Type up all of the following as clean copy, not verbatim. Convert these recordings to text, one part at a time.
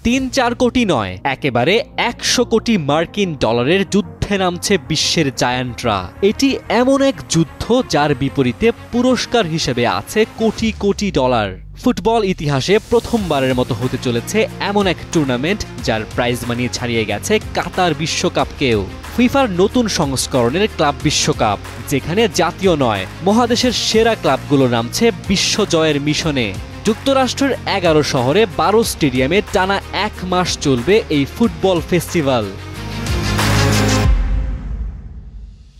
3-4 কোটি নয়, একেবারে 100 কোটি মার্কিন ডলারের যুদ্ধে নামছে বিশ্বের জায়ান্টরা। এটি এমন এক যুদ্ধ যার বিপরীতে পুরস্কার হিসেবে আছে কোটি কোটি ডলার। ফুটবল ইতিহাসে প্রথমবারের মতো হতে চলেছে এমন এক টুর্নামেন্ট যার প্রাইজ মানি ছাড়িয়ে গেছে কাতার বিশ্বকাপকেও। ফিফার নতুন সংস্করণের ক্লাব বিশ্বকাপ, যেখানে জাতীয় নয়, মহাদেশের সেরা ক্লাবগুলো নামছে বিশ্বজয়ের মিশনে। যুক্তরাষ্ট্রের 11 শহরে 12 স্টেডিয়ামে টানা 1 মাস চলবে এই ফুটবল ফেস্টিভ্যাল।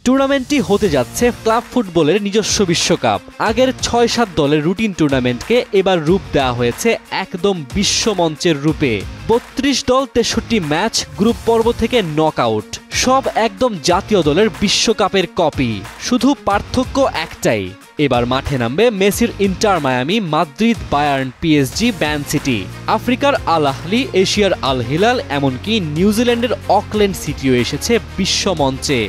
টুর্নামেন্টটি হতে যাচ্ছে ক্লাব ফুটবলের নিজস্ব বিশ্বকাপ। আগের 6-7 দলের রুটিন টুর্নামেন্টকে এবার রূপ দেওয়া হয়েছে একদম বিশ্বমঞ্চের রূপে। 32 দল, 63 ম্যাচ, গ্রুপ পর্ব থেকে নকআউট, সব একদম জাতীয় দলের বিশ্বকাপের কপি। শুধু পার্থক্য একটাই, এবার মাঠে নামবে মেসির inter Miami, Madrid, Bayern, PSG, man city, আফ্রিকার আল আহলি, এশিয়ার আল হিলাল, এমনকি নিউজিল্যান্ডের অকল্যান্ড সিটিও এসেছে বিশ্বমঞ্চে।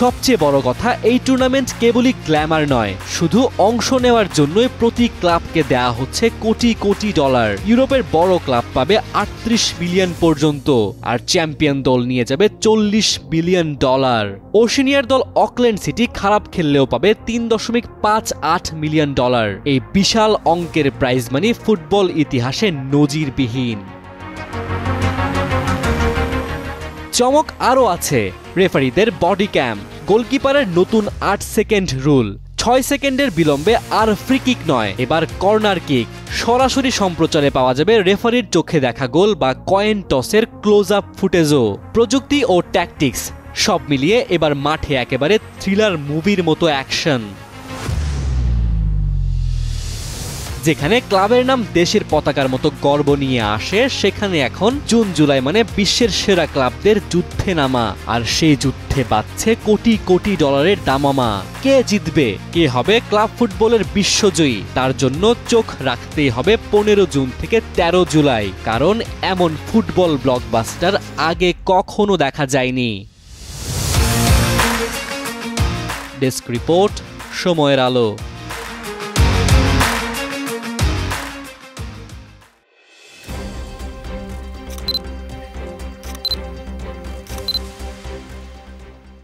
সবচেয়ে বড় কথা, এই টুর্নামেন্ট কেবলই গ্ল্যামার নয়, শুধু অংশ নেওয়ার জন্যই প্রতি ক্লাবকে দেয়া হচ্ছে কোটি কোটি ডলার। ইউরোপের বড় ক্লাব পাবে 38 বিলিয়ন পর্যন্ত, আর চ্যাম্পিয়ন দল নিয়ে যাবে 40 বিলিয়ন ডলার। ওশেনিয়ার দল অকল্যান্ড সিটি খারাপ খেললেও পাবে 3.58 মিলিয়ন ডলার। এই বিশাল অঙ্কের প্রাইজ মানি ফুটবল ইতিহাসে নজিরবিহীন। চমক আরও আছে, রেফারিদের বডি ক্যাম, গোলকিপারের নতুন 8 সেকেন্ড রুল, 6 সেকেন্ডের বিলম্বে আর ফ্রি কিক নয়, এবার কর্নার কিক। সরাসরি সম্প্রচারে পাওয়া যাবে রেফারির চোখে দেখা গোল বা কয়েন টসের ক্লোজ আপ ফুটেজও। প্রযুক্তি ও ট্যাকটিক্স সব মিলিয়ে এবার মাঠে একেবারে থ্রিলার মুভির মতো অ্যাকশন। যেখানে ক্লাবের নাম দেশের পতাকার মতো গর্ব নিয়ে আসে, সেখানে এখন জুন জুলাই মানে বিশ্বের সেরা ক্লাবদের যুদ্ধে নামা, আর সেই যুদ্ধে বাজছে কোটি কোটি ডলারের দামামা। কে জিতবে, কে হবে ক্লাব ফুটবলের বিশ্বজয়ী, তার জন্য চোখ রাখতেই হবে 15 জুন থেকে 13 জুলাই, কারণ এমন ফুটবল ব্লকবাস্টার আগে কখনো দেখা যায়নি। ডেস্ক রিপোর্ট, সময়ের আলো।